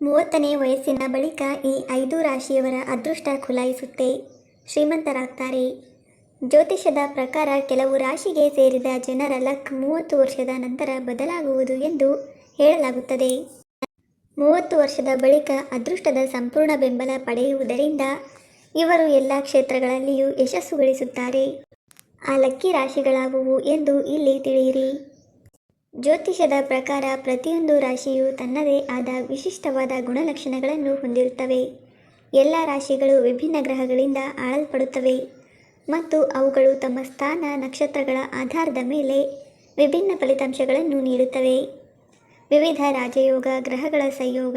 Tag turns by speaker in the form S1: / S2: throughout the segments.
S1: 30ನೇ ವಯಸ್ಸಿನ ಬಳಿಕ ಈ 5 ರಾಶಿಯವರ ಅದೃಷ್ಟ ಖುಲಾಯಿಸುತ್ತೆ, ಶ್ರೀಮಂತರಾಗ್ತಾರೆ. ಜ್ಯೋತಿಷ್ಯದ ಪ್ರಕಾರ ಕೆಲವು ರಾಶಿಗೆ ಸೇರಿದ ಜನರ ಲಕ್ 30 ವರ್ಷದ ನಂತರ ಬದಲಾಗುವುದು ಎಂದು ಹೇಳಲಾಗುತ್ತದೆ. 30 ವರ್ಷದ ಬಳಿಕ ಅದೃಷ್ಟದ ಸಂಪೂರ್ಣ ಬೆಂಬಲ ಪಡೆಯುವುದರಿಂದ ಇವರು ಎಲ್ಲ ಕ್ಷೇತ್ರಗಳಲ್ಲಿಯೂ ಯಶಸ್ಸು ಗಳಿಸುತ್ತಾರೆ. ಆ ಲಕ್ಕಿ ರಾಶಿಗಳಾವುವು ಎಂದು ಇಲ್ಲಿ ತಿಳಿಯಿರಿ. ಜ್ಯೋತಿಷ್ಯದ ಪ್ರಕಾರ ಪ್ರತಿಯೊಂದು ರಾಶಿಯು ತನ್ನದೇ ಆದ ವಿಶಿಷ್ಟವಾದ ಗುಣಲಕ್ಷಣಗಳನ್ನು ಹೊಂದಿರುತ್ತವೆ. ಎಲ್ಲ ರಾಶಿಗಳು ವಿಭಿನ್ನ ಗ್ರಹಗಳಿಂದ ಆಳಲ್ಪಡುತ್ತವೆ ಮತ್ತು ಅವುಗಳು ತಮ್ಮ ಸ್ಥಾನ ನಕ್ಷತ್ರಗಳ ಆಧಾರದ ಮೇಲೆ ವಿಭಿನ್ನ ಫಲಿತಾಂಶಗಳನ್ನು ನೀಡುತ್ತವೆ. ವಿವಿಧ ರಾಜಯೋಗ, ಗ್ರಹಗಳ ಸಂಯೋಗ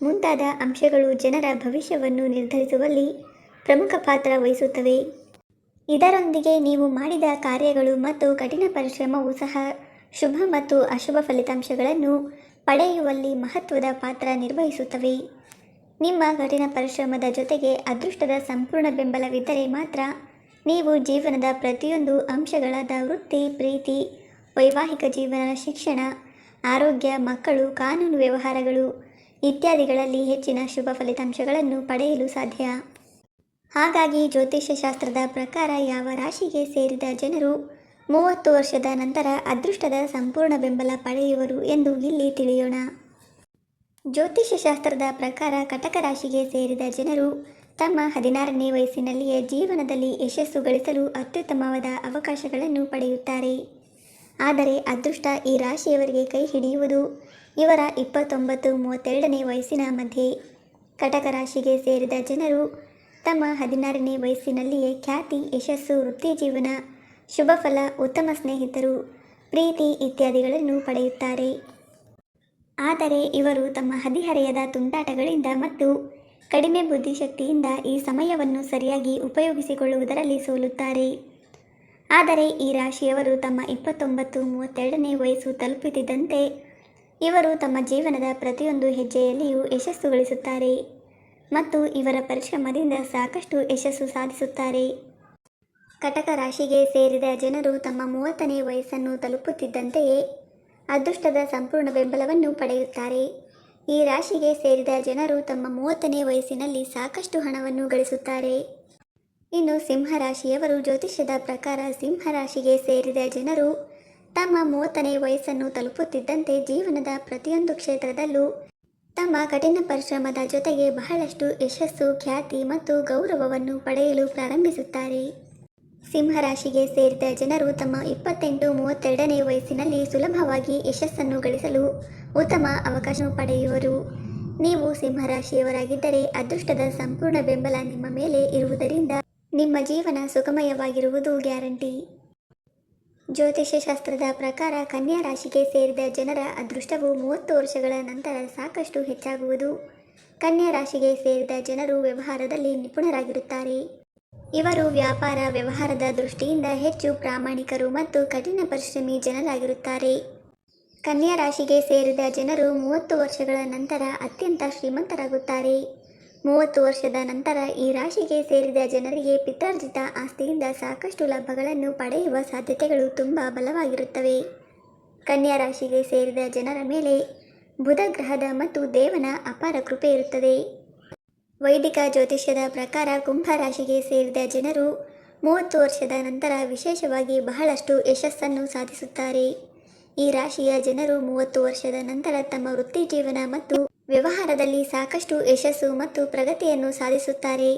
S1: ಮುಂತಾದ ಅಂಶಗಳು ಜನರ ಭವಿಷ್ಯವನ್ನು ನಿರ್ಧರಿಸುವಲ್ಲಿ ಪ್ರಮುಖ ಪಾತ್ರ ವಹಿಸುತ್ತವೆ. ಇದರೊಂದಿಗೆ ನೀವು ಮಾಡಿದ ಕಾರ್ಯಗಳು ಮತ್ತು ಕಠಿಣ ಪರಿಶ್ರಮವೂ ಸಹ ಶುಭ ಮತ್ತು ಅಶುಭ ಫಲಿತಾಂಶಗಳನ್ನು ಪಡೆಯುವಲ್ಲಿ ಮಹತ್ವದ ಪಾತ್ರ ನಿರ್ವಹಿಸುತ್ತವೆ. ನಿಮ್ಮ ಕಠಿಣ ಪರಿಶ್ರಮದ ಜೊತೆಗೆ ಅದೃಷ್ಟದ ಸಂಪೂರ್ಣ ಬೆಂಬಲವಿದ್ದರೆ ಮಾತ್ರ ನೀವು ಜೀವನದ ಪ್ರತಿಯೊಂದು ಅಂಶಗಳಾದ ವೃತ್ತಿ, ಪ್ರೀತಿ, ವೈವಾಹಿಕ ಜೀವನ, ಶಿಕ್ಷಣ, ಆರೋಗ್ಯ, ಮಕ್ಕಳು, ಕಾನೂನು ವ್ಯವಹಾರಗಳು ಇತ್ಯಾದಿಗಳಲ್ಲಿ ಹೆಚ್ಚಿನ ಶುಭ ಫಲಿತಾಂಶಗಳನ್ನು ಪಡೆಯಲು ಸಾಧ್ಯ. ಹಾಗಾಗಿ ಜ್ಯೋತಿಷ್ಯ ಶಾಸ್ತ್ರದ ಪ್ರಕಾರ ಯಾವ ರಾಶಿಗೆ ಸೇರಿದ ಜನರು 30 ವರ್ಷದ ನಂತರ ಅದೃಷ್ಟದ ಸಂಪೂರ್ಣ ಬೆಂಬಲ ಪಡೆಯುವರು ಎಂದು ಇಲ್ಲಿ ತಿಳಿಯೋಣ. ಜ್ಯೋತಿಷ್ಯ ಶಾಸ್ತ್ರದ ಪ್ರಕಾರ ಕಟಕ ರಾಶಿಗೆ ಸೇರಿದ ಜನರು ತಮ್ಮ 16ನೇ ವಯಸ್ಸಿನಲ್ಲಿಯೇ ಜೀವನದಲ್ಲಿ ಯಶಸ್ಸು ಗಳಿಸಲು ಅತ್ಯುತ್ತಮವಾದ ಅವಕಾಶಗಳನ್ನು ಪಡೆಯುತ್ತಾರೆ. ಆದರೆ ಅದೃಷ್ಟ ಈ ರಾಶಿಯವರಿಗೆ ಕೈ ಹಿಡಿಯುವುದು ಇವರ 29-32ನೇ ವಯಸ್ಸಿನ ಮಧ್ಯೆ. ಕಟಕ ರಾಶಿಗೆ ಸೇರಿದ ಜನರು ತಮ್ಮ 16ನೇ ವಯಸ್ಸಿನಲ್ಲಿಯೇ ಖ್ಯಾತಿ, ಯಶಸ್ಸು, ವೃತ್ತಿ ಜೀವನ, ಶುಭ ಫಲ, ಉತ್ತಮ ಸ್ನೇಹಿತರು, ಪ್ರೀತಿ ಇತ್ಯಾದಿಗಳನ್ನು ಪಡೆಯುತ್ತಾರೆ. ಆದರೆ ಇವರು ತಮ್ಮ ಹದಿಹರೆಯದ ತುಂಟಾಟಗಳಿಂದ ಮತ್ತು ಕಡಿಮೆ ಬುದ್ಧಿಶಕ್ತಿಯಿಂದ ಈ ಸಮಯವನ್ನು ಸರಿಯಾಗಿ ಉಪಯೋಗಿಸಿಕೊಳ್ಳುವುದರಲ್ಲಿ ಸೋಲುತ್ತಾರೆ. ಆದರೆ ಈ ರಾಶಿಯವರು ತಮ್ಮ 29-32ನೇ ವಯಸ್ಸು ತಲುಪುತ್ತಿದ್ದಂತೆ ಇವರು ತಮ್ಮ ಜೀವನದ ಪ್ರತಿಯೊಂದು ಹೆಜ್ಜೆಯಲ್ಲಿಯೂ ಯಶಸ್ಸು ಗಳಿಸುತ್ತಾರೆ ಮತ್ತು ಇವರ ಪರಿಶ್ರಮದಿಂದ ಸಾಕಷ್ಟು ಯಶಸ್ಸು ಸಾಧಿಸುತ್ತಾರೆ. ಕಟಕ ರಾಶಿಗೆ ಸೇರಿದ ಜನರು ತಮ್ಮ 30ನೇ ವಯಸ್ಸನ್ನು ತಲುಪುತ್ತಿದ್ದಂತೆಯೇ ಅದೃಷ್ಟದ ಸಂಪೂರ್ಣ ಬೆಂಬಲವನ್ನು ಪಡೆಯುತ್ತಾರೆ. ಈ ರಾಶಿಗೆ ಸೇರಿದ ಜನರು ತಮ್ಮ 30ನೇ ವಯಸ್ಸಿನಲ್ಲಿ ಸಾಕಷ್ಟು ಹಣವನ್ನು ಗಳಿಸುತ್ತಾರೆ. ಇನ್ನು ಸಿಂಹರಾಶಿಯವರು ಜ್ಯೋತಿಷ್ಯದ ಪ್ರಕಾರ ಸಿಂಹರಾಶಿಗೆ ಸೇರಿದ ಜನರು ತಮ್ಮ 30ನೇ ವಯಸ್ಸನ್ನು ತಲುಪುತ್ತಿದ್ದಂತೆ ಜೀವನದ ಪ್ರತಿಯೊಂದು ಕ್ಷೇತ್ರದಲ್ಲೂ ತಮ್ಮ ಕಠಿಣ ಪರಿಶ್ರಮದ ಜೊತೆಗೆ ಬಹಳಷ್ಟು ಯಶಸ್ಸು, ಖ್ಯಾತಿ ಮತ್ತು ಗೌರವವನ್ನು ಪಡೆಯಲು ಪ್ರಾರಂಭಿಸುತ್ತಾರೆ. ಸಿಂಹರಾಶಿಗೆ ಸೇರಿದ ಜನರು ತಮ್ಮ 28-32ನೇ ವಯಸ್ಸಿನಲ್ಲಿ ಸುಲಭವಾಗಿ ಯಶಸ್ಸನ್ನು ಗಳಿಸಲು ಉತ್ತಮ ಅವಕಾಶ ಪಡೆಯುವರು. ನೀವು ಸಿಂಹರಾಶಿಯವರಾಗಿದ್ದರೆ ಅದೃಷ್ಟದ ಸಂಪೂರ್ಣ ಬೆಂಬಲ ನಿಮ್ಮ ಮೇಲೆ ಇರುವುದರಿಂದ ನಿಮ್ಮ ಜೀವನ ಸುಖಮಯವಾಗಿರುವುದು ಗ್ಯಾರಂಟಿ. ಜ್ಯೋತಿಷ್ಯ ಶಾಸ್ತ್ರದ ಪ್ರಕಾರ ಕನ್ಯಾ ರಾಶಿಗೆ ಸೇರಿದ ಜನರ ಅದೃಷ್ಟವು 30 ವರ್ಷಗಳ ನಂತರ ಸಾಕಷ್ಟು ಹೆಚ್ಚಾಗುವುದು. ಕನ್ಯಾ ರಾಶಿಗೆ ಸೇರಿದ ಜನರು ವ್ಯವಹಾರದಲ್ಲಿ ನಿಪುಣರಾಗಿರುತ್ತಾರೆ. ಇವರು ವ್ಯಾಪಾರ ವ್ಯವಹಾರದ ದೃಷ್ಟಿಯಿಂದ ಹೆಚ್ಚು ಪ್ರಾಮಾಣಿಕರು ಮತ್ತು ಕಠಿಣ ಪರಿಶ್ರಮಿ ಜನರಾಗಿರುತ್ತಾರೆ. ಕನ್ಯಾ ರಾಶಿಗೆ ಸೇರಿದ ಜನರು 30 ವರ್ಷಗಳ ನಂತರ ಅತ್ಯಂತ ಶ್ರೀಮಂತರಾಗುತ್ತಾರೆ. 30 ವರ್ಷದ ನಂತರ ಈ ರಾಶಿಗೆ ಸೇರಿದ ಜನರಿಗೆ ಪಿತ್ರಾರ್ಜಿತ ಆಸ್ತಿಯಿಂದ ಸಾಕಷ್ಟು ಲಾಭಗಳನ್ನು ಪಡೆಯುವ ಸಾಧ್ಯತೆಗಳು ತುಂಬ ಬಲವಾಗಿರುತ್ತವೆ. ಕನ್ಯಾ ರಾಶಿಗೆ ಸೇರಿದ ಜನರ ಮೇಲೆ ಬುಧ ಗ್ರಹದ ಮತ್ತು ದೇವನ ಅಪಾರ ಕೃಪೆ ಇರುತ್ತದೆ. ವೈದಿಕ ಜ್ಯೋತಿಷ್ಯದ ಪ್ರಕಾರ ಕುಂಭ ರಾಶಿಗೆ ಸೇರಿದ ಜನರು 30 ವರ್ಷದ ನಂತರ ವಿಶೇಷವಾಗಿ ಬಹಳಷ್ಟು ಯಶಸ್ಸನ್ನು ಸಾಧಿಸುತ್ತಾರೆ. ಈ ರಾಶಿಯ ಜನರು 30 ವರ್ಷದ ನಂತರ ತಮ್ಮ ವೃತ್ತಿ ಜೀವನ ಮತ್ತು ವ್ಯವಹಾರದಲ್ಲಿ ಸಾಕಷ್ಟು ಯಶಸ್ಸು ಮತ್ತು ಪ್ರಗತಿಯನ್ನು ಸಾಧಿಸುತ್ತಾರೆ.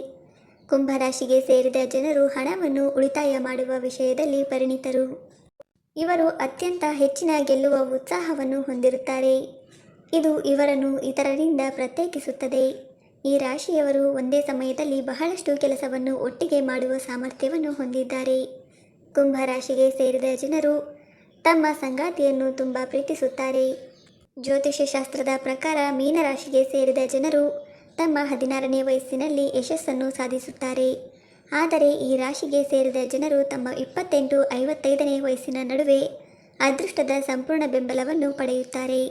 S1: ಕುಂಭರಾಶಿಗೆ ಸೇರಿದ ಜನರು ಹಣವನ್ನು ಉಳಿತಾಯ ಮಾಡುವ ವಿಷಯದಲ್ಲಿ ಪರಿಣಿತರು. ಇವರು ಅತ್ಯಂತ ಹೆಚ್ಚಿನ ಗೆಲ್ಲುವ ಉತ್ಸಾಹವನ್ನು ಹೊಂದಿರುತ್ತಾರೆ. ಇದು ಇವರನ್ನು ಇತರರಿಂದ ಪ್ರತ್ಯೇಕಿಸುತ್ತದೆ. ಈ ರಾಶಿಯವರು ಒಂದೇ ಸಮಯದಲ್ಲಿ ಬಹಳಷ್ಟು ಕೆಲಸವನ್ನು ಒಟ್ಟಿಗೆ ಮಾಡುವ ಸಾಮರ್ಥ್ಯವನ್ನು ಹೊಂದಿದ್ದಾರೆ. ಕುಂಭರಾಶಿಗೆ ಸೇರಿದ ಜನರು ತಮ್ಮ ಸಂಗಾತಿಯನ್ನು ತುಂಬ ಪ್ರೀತಿಸುತ್ತಾರೆ. ಜ್ಯೋತಿಷ್ಯ ಶಾಸ್ತ್ರದ ಪ್ರಕಾರ ಮೀನರಾಶಿಗೆ ಸೇರಿದ ಜನರು ತಮ್ಮ 16ನೇ ವಯಸ್ಸಿನಲ್ಲಿ ಯಶಸ್ಸನ್ನು ಸಾಧಿಸುತ್ತಾರೆ. ಆದರೆ ಈ ರಾಶಿಗೆ ಸೇರಿದ ಜನರು ತಮ್ಮ 28-55ನೇ ವಯಸ್ಸಿನ ನಡುವೆ ಅದೃಷ್ಟದ ಸಂಪೂರ್ಣ ಬೆಂಬಲವನ್ನು ಪಡೆಯುತ್ತಾರೆ.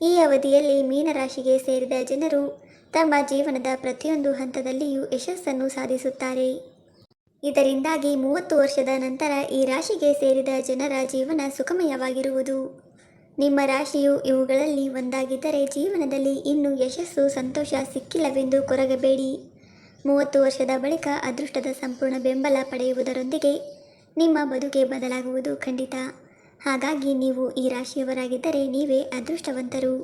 S1: ಈ ಅವಧಿಯಲ್ಲಿ ಮೀನರಾಶಿಗೆ ಸೇರಿದ ಜನರು ತಮ್ಮ ಜೀವನದ ಪ್ರತಿಯೊಂದು ಹಂತದಲ್ಲಿಯೂ ಯಶಸ್ಸನ್ನು ಸಾಧಿಸುತ್ತಾರೆ. ಇದರಿಂದಾಗಿ 30 ವರ್ಷದ ನಂತರ ಈ ರಾಶಿಗೆ ಸೇರಿದ ಜನರ ಜೀವನ ಸುಖಮಯವಾಗಿರುವುದು. ನಿಮ್ಮ ರಾಶಿಯು ಇವುಗಳಲ್ಲಿ ಒಂದಾಗಿದ್ದರೆ ಜೀವನದಲ್ಲಿ ಇನ್ನೂ ಯಶಸ್ಸು ಸಂತೋಷ ಸಿಕ್ಕಿಲ್ಲವೆಂದು ಕೊರಗಬೇಡಿ. 30 ವರ್ಷದ ಬಳಿಕ ಅದೃಷ್ಟದ ಸಂಪೂರ್ಣ ಬೆಂಬಲ ಪಡೆಯುವುದರೊಂದಿಗೆ ನಿಮ್ಮ ಬದುಕೆ ಬದಲಾಗುವುದು ಖಂಡಿತ. ಹಾಗಾಗಿ ನೀವು ಈ ರಾಶಿಯವರಾಗಿದ್ದರೆ ನೀವೇ ಅದೃಷ್ಟವಂತರು.